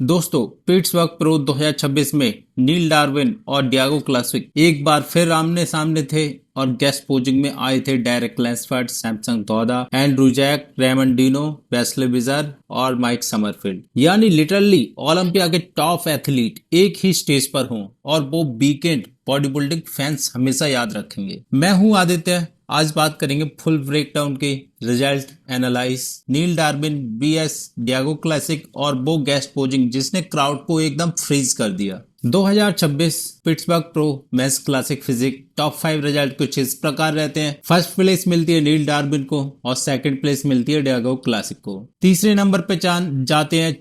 दोस्तों, Pittsburgh pro 2026 में नील Darwin और डियागो क्लासिक एक बार फिर आमने सामने थे और गेस्ट पोजिंग में आए थे Derek Lunsford, Samson Dauda, Andrew Jacked, Ramon Dino, Wesley Vissers और माइक समरफील्ड। यानी लिटरली ओलंपिया के टॉप एथलीट एक ही स्टेज पर हों और वो वीकेंड बॉडी बिल्डिंग फैंस हमेशा याद रखेंगे। मैं हूं आदित्य। आज बात करेंगे फुल ब्रेकडाउन के रिजल्ट एनालाइज, नील डार्विन बीएस डियागो क्लासिक और वो गेस्ट पोजिंग जिसने क्राउड को एकदम फ्रीज कर दिया। 2026 Pittsburgh pro men's classic physique top 5 result कुछ इस प्रकार रहते हैं। फर्स्ट प्लेस मिलती है नील डार्विन को और सेकंड प्लेस मिलती है डियागो क्लासिक को। तीसरे नंबर पे जाते हैं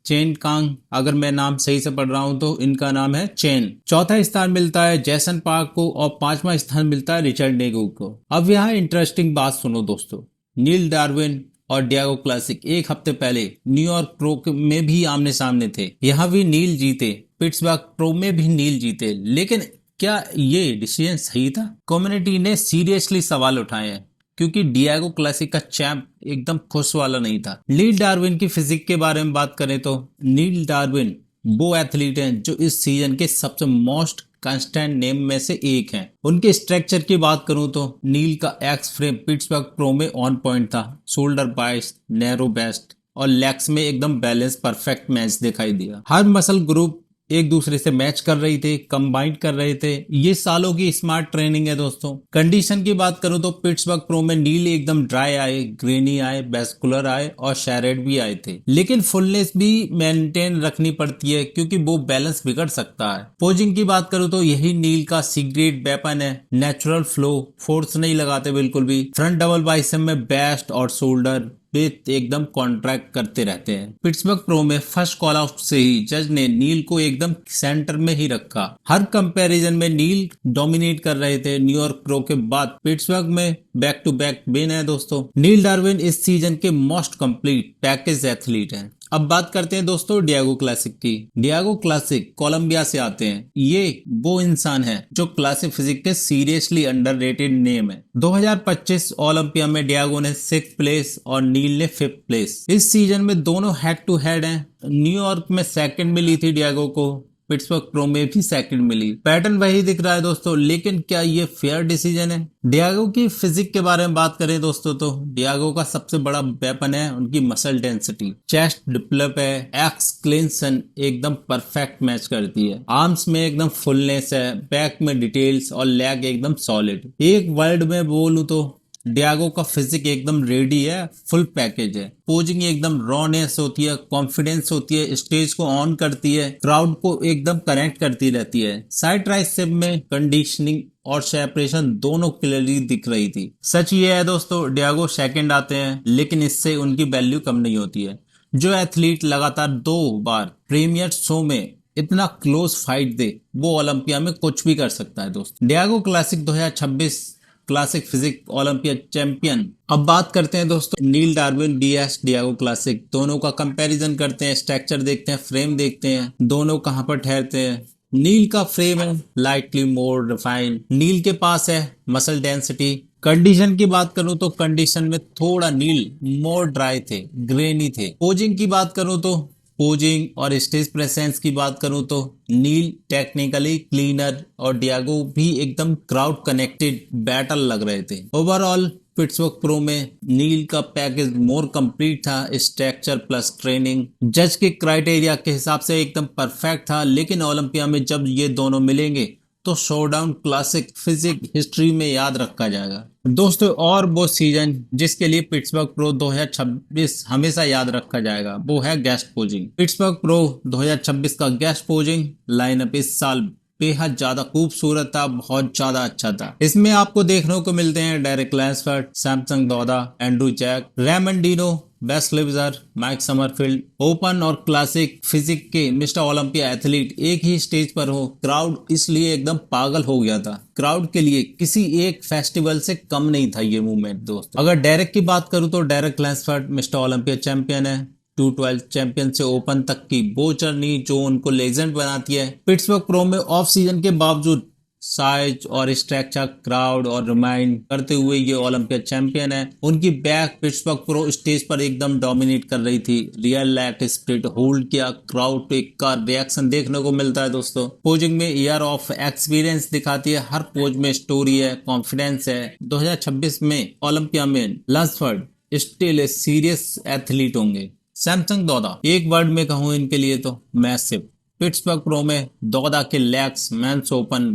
चेन कांग, अगर मैं नाम सही से पढ़ रहा हूं तो इनका नाम है चेन। चौथा स्थान मिलता है जैसन पार्क को और पांचवा स्थान मिलता है रिचर्ड नेगू को। अब यहाँ इंटरेस्टिंग बात सुनो दोस्तों, नील डार्विन और डियागो क्लासिक एक हफ्ते पहले न्यूयॉर्क प्रो में भी आमने सामने थे। यहाँ भी नील जीते, पिट्सबर्ग प्रो में भी नील जीते, लेकिन क्या ये डिसीजन सही था? कम्युनिटी ने सीरियसली सवाल उठाए हैं क्योंकि डियागो क्लासिक का चैंप एकदम खुश वाला नहीं था। नील डार्विन की फिजिक के बारे में बात करें तो नील डार्विन वो एथलीट हैं जो इस सीजन के सबसे मोस्ट कांस्टेंट नेम में से एक हैं। उनके स्ट्रक्चर की बात करूं तो नील का एक्स फ्रेम पिट्सबर्ग प्रो में ऑन पॉइंट था। शोल्डर बाइस्ट, नैरो बेस्ट और लेग्स में एकदम बैलेंस परफेक्ट मैच दिखाई दिया। हर मसल ग्रुप एक दूसरे से मैच कर रही थे, कंबाइंड कर रहे थे। ये सालों की स्मार्ट ट्रेनिंग है दोस्तों। कंडीशन की बात करूं तो पिट्सबर्ग प्रो में नील एकदम ड्राई आए, ग्रेनी आए, वेस्कुलर आए और शैरेड भी आए थे, लेकिन फुलनेस भी मेंटेन रखनी पड़ती है क्योंकि वो बैलेंस बिगड़ सकता है। पोजिंग की बात करूं तो यही नील का सीक्रेट वेपन है, नेचुरल फ्लो, फोर्स नहीं लगाते बिल्कुल भी। फ्रंट डबल बाइसेप में बेस्ट और शोल्डर एकदम कॉन्ट्रैक्ट करते रहते हैं। पिट्सबर्ग प्रो में फर्स्ट कॉल आउट से ही जज ने नील को एकदम सेंटर में ही रखा। हर कंपैरिजन में नील डोमिनेट कर रहे थे। न्यूयॉर्क प्रो के बाद पिट्सबर्ग में बैक टू बैक विन है दोस्तों। नील डार्विन इस सीजन के मोस्ट कंप्लीट पैकेज एथलीट हैं। अब बात करते हैं दोस्तों डियागो क्लासिक की। डियागो क्लासिक कोलंबिया से आते हैं। ये वो इंसान है जो क्लासिक फिजिक के सीरियसली अंडररेटेड नेम है। 2025 ओलंपिया में डियागो ने 6th प्लेस और नील ने 5th प्लेस। इस सीजन में दोनों हेड टू हेड हैं। न्यूयॉर्क में सेकंड मिली थी डियागो को, पिट्सबर्ग प्रो में भी सेकंड मिली। पैटर्न वही दिख रहा है दोस्तों, लेकिन क्या ये फेयर डिसीजन है? डियागो की फिजिक के बारे में बात करें दोस्तों तो डियागो का सबसे बड़ा वेपन है उनकी मसल डेंसिटी। चेस्ट डेवलप है, एक्सक्लेंशन एकदम परफेक्ट मैच करती है, आर्म्स में एकदम फुलनेस है, बैक में डिटेल्स और लेग एकदम सॉलिड। एक वर्ड में बोलूं तो डियागो का फिजिक एकदम रेडी है, फुल पैकेज है। पोजिंग एकदम रॉनेस होती है, कॉन्फिडेंस होती है, स्टेज को ऑन करती है, क्राउड को एकदम कनेक्ट करती रहती है। साइड ट्राइसेप में कंडीशनिंग और सेपरेशन दोनों क्लियरली दिख रही थी। सच ये है दोस्तों, डियागो सेकंड आते हैं लेकिन इससे उनकी वैल्यू कम नहीं होती है। जो एथलीट लगातार 2 बार प्रीमियर शो में इतना क्लोज फाइट दे वो ओलंपिया में कुछ भी कर सकता है दोस्तों। Diego classic 2026 classic physique Olympia champion. अब बात करते हैं दोस्तों Neil Darwin VS Diego classic. दोनों का कंपैरिजन करते हैं, स्ट्रक्चर देखते हैं, फ्रेम देखते हैं, दोनों कहां पर ठहरते हैं। नील का फ्रेम है लाइटली मोर रिफाइंड, नील के पास है मसल डेंसिटी। कंडीशन की बात करूं तो कंडीशन में थोड़ा नील मोर ड्राई थे, ग्रेनी थे। पोजिंग की बात करूं तो पोजिंग और स्टेज प्रेजेंस की बात करूं तो नील टेक्निकली क्लीनर और डियागो भी एकदम क्राउड कनेक्टेड बैटल लग रहे थे। ओवरऑल पिट्सबर्ग प्रो में नील का पैकेज मोर कंप्लीट था, स्ट्रक्चर प्लस ट्रेनिंग जज के क्राइटेरिया के हिसाब से एकदम परफेक्ट था। लेकिन ओलंपिया में जब ये दोनों मिलेंगे तो शोडाउन क्लासिक फिजिक हिस्ट्री में याद रखा जाएगा दोस्तों। और वो सीजन जिसके लिए पिट्सबर्ग प्रो 2026 हमेशा याद रखा जाएगा वो है गेस्ट पोजिंग। पिट्सबर्ग प्रो 2026 का गेस्ट पोजिंग लाइनअप इस साल बेहद ज्यादा खूबसूरत था, बहुत ज्यादा अच्छा था। इसमें आपको देखने को मिलते हैं Derek Lunsford, Samson Dauda, Andrew Jacked, Ramon Dino, Wesley Vissers, Mike Sommerfeld. Open और क्लासिक फिजिक के मिस्टर ओलंपिया एथलीट एक ही स्टेज पर हो, क्राउड इसलिए एकदम पागल हो गया था। क्राउड के लिए किसी एक फेस्टिवल से कम नहीं था ये मूवमेंट दोस्त। अगर डेरेक की बात करूं तो डेरेक लैंसफर्ड मिस्टर ओलंपिया चैंपियन है। 212 चैंपियन से ओपन तक की वो जर्नी जो उनको लेजेंड बनाती है। पिट्सबर्ग प्रो में ऑफ सीजन के बावजूद साइज और स्ट्रक्चर, क्राउड और रिमाइंड करते हुए ये ओलंपिया चैंपियन है। उनकी बैक पिट्सबर्ग प्रो स्टेज पर एकदम डोमिनेट कर रही थी। रियल लैट स्प्रिट होल्ड किया, क्राउड का रिएक्शन देखने को मिलता है दोस्तों। पोजिंग में ईयर ऑफ एक्सपीरियंस दिखाती है, हर पोज में स्टोरी है, कॉन्फिडेंस है। 2026 में ओलंपिया में Lunsford still a serious athlete होंगे। सैमसंग दौदा, एक वर्ड में कहूं इनके लिए तो मैसिव। पिट्सबर्ग प्रो में दौदा के लेग्स मेंस ओपन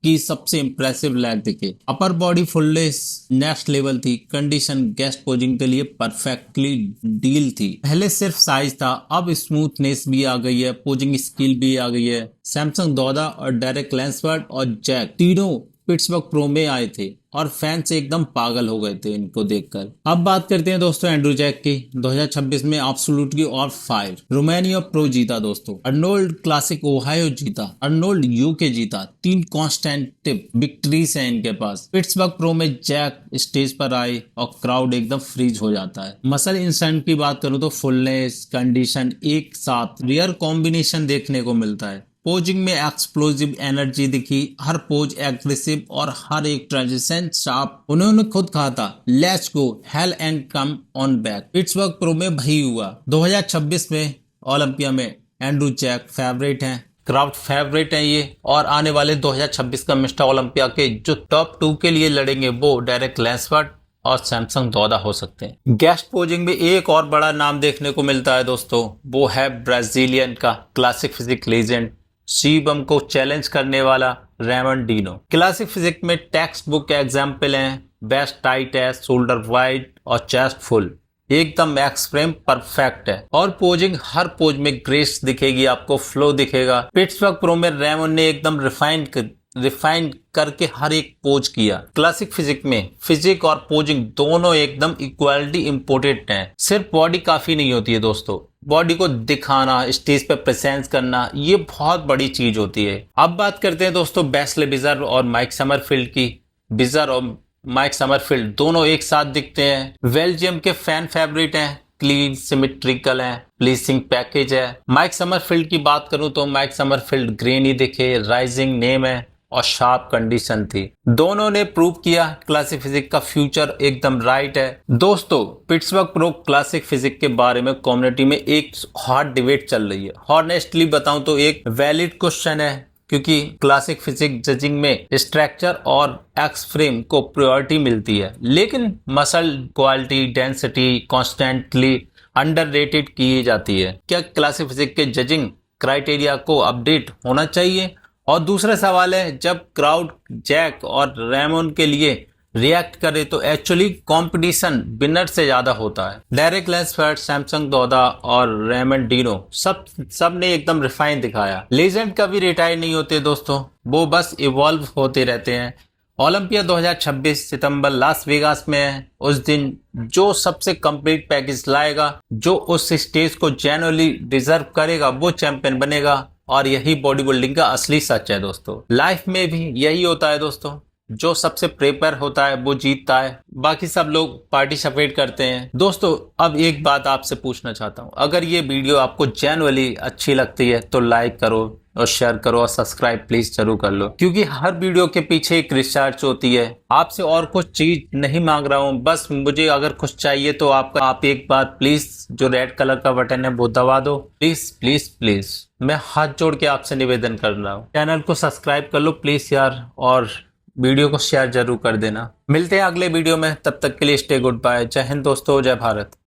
की सबसे इंप्रेसिव लेग दिखे। Upper body fullness next level थी। कंडीशन गेस्ट पोजिंग के लिए परफेक्टली डील थी। पहले सिर्फ साइज था, अब स्मूथनेस भी आ गई है, पोजिंग स्किल भी आ गई है। सैमसंग दौदा और डेरेक लैंसफर्ड और जैक तीनों पिट्सबर्ग प्रो में आए थे और फैंस एकदम पागल हो गए थे इनको देखकर। अब बात करते हैं दोस्तों एंड्रू जैक की। 2026 में एब्सोल्युटली और 5 रोमानिया प्रो जीता दोस्तों। अर्नोल्ड क्लासिक ओहायो जीता, अर्नोल्ड यूके जीता। 3 कॉन्स्टेंटिव विक्ट्रीज हैं इनके पास। पिट्सबर्ग प्रो में जैक स्टेज पर आए और क्राउड एकदम फ्रीज हो जाता है। मसल इंस्टेंट की बात करूं तो फुलनेस, कंडीशन एक साथ रेयर कॉम्बिनेशन देखने को मिलता है। पोजिंग में एक्सप्लोजिव एनर्जी दिखी, हर पोज एग्रेसिव और हर एक ट्रांजिशन शार्प। उन्होंने खुद कहा था let's go hello and come on back. Pittsburgh pro में वही हुआ। 2026 में ओलंपिया में एंड्रू जैक फेवरेट हैं, क्राउड फेवरेट है ये, और आने वाले 2026 का मिस्टर ओलंपिया के जो टॉप 2 के लिए लड़ेंगे वो डेरेक लैंसफर्ड और सैमसंग दौदा हो सकते हैं। गेस्ट पोजिंग में एक और बड़ा नाम देखने को मिलता है दोस्तों, वो है ब्राजीलियन का क्लासिक फिजिक लीजेंड, शिवम को चैलेंज करने वाला रेमन डिनो। क्लासिक फिजिक में टेक्स्ट बुक एग्जाम्पल हैं, बेस्ट टाइट है, शोल्डर वाइड और चेस्ट फुल, एकदम एक्स फ्रेम परफेक्ट है। और पोजिंग, हर पोज में ग्रेस दिखेगी आपको, फ्लो दिखेगा। पिट्सबर्ग प्रो में रेमन ने एकदम रिफाइंड करके हर एक पोज किया। क्लासिक फिजिक में फिजिक और पोजिंग दोनों एकदम इक्वालिटी इम्पोर्टेंट हैं। सिर्फ बॉडी काफी नहीं होती है दोस्तों, बॉडी को दिखाना, स्टेज पे प्रेजेंस करना, ये बहुत बड़ी चीज होती है। अब बात करते हैं दोस्तों बेस्ले बिजर और माइक समरफील्ड की। बिजर और माइक समरफील्ड दोनों एक साथ दिखते हैं। बेल्जियम के फैन फेवरेट हैं, क्लीन सिमेट्रिकल है, प्लीसिंग पैकेज है। माइक समरफील्ड की बात करूं तो माइक समरफील्ड ग्रेन ही दिखे, राइजिंग नेम है और शार्प कंडीशन थी। दोनों ने प्रूव किया क्लासिक फिजिक का फ्यूचर एकदम राइट है। दोस्तों पिट्सबर्ग प्रो क्लासिक फिजिक के बारे में कम्युनिटी में एक हॉट डिबेट चल रही है। हॉनेस्टली बताऊं तो एक वैलिड क्वेश्चन है, क्योंकि क्लासिक फिजिक जजिंग में स्ट्रक्चर और एक्स फ्रेम को प्रायोरिटी मिलती है, लेकिन muscle quality, density constantly underrated की जाती है। क्या क्लासिक फिजिक के जजिंग क्राइटेरिया को अपडेट होना चाहिए? और दूसरा सवाल है, जब क्राउड जैक और रेमन के लिए रिएक्ट करे तो एक्चुअली कंपटीशन विनर से ज्यादा होता है। डेरेक लैंसफर्ड, सैमसंग दौदा और रेमन डिनो सब ने एकदम रिफाइन दिखाया। लेजेंड कभी रिटायर नहीं होते दोस्तों, वो बस इवॉल्व होते रहते हैं। ओलंपिया 2026 सितंबर लास वेगास में है। उस दिन जो सबसे कंप्लीट पैकेज लाएगा, जो उस स्टेज को जेन्युइनली डिजर्व करेगा, वो चैंपियन बनेगा। और यही बॉडी बिल्डिंग का असली सच है दोस्तों। लाइफ में भी यही होता है दोस्तों, जो सबसे प्रेपर होता है वो जीतता है, बाकी सब लोग पार्टिसिपेट करते हैं। दोस्तों अब एक बात आपसे पूछना चाहता हूँ, अगर ये वीडियो आपको जेन्युइनली अच्छी लगती है तो लाइक करो और शेयर करो और सब्सक्राइब प्लीज जरूर कर लो, क्योंकि हर वीडियो के पीछे एक रिसर्च होती है। आपसे और कुछ चीज नहीं मांग रहा हूँ, बस मुझे अगर कुछ चाहिए तो आप एक बार प्लीज जो रेड कलर का बटन है वो दबा दो, प्लीज प्लीज प्लीज। मैं हाथ जोड़ के आपसे निवेदन कर रहा हूँ, चैनल को सब्सक्राइब कर लो प्लीज यार, और वीडियो को शेयर जरूर कर देना। मिलते हैं अगले वीडियो में, तब तक के लिए स्टे गुड बाय। जय हिंद दोस्तों, जय भारत।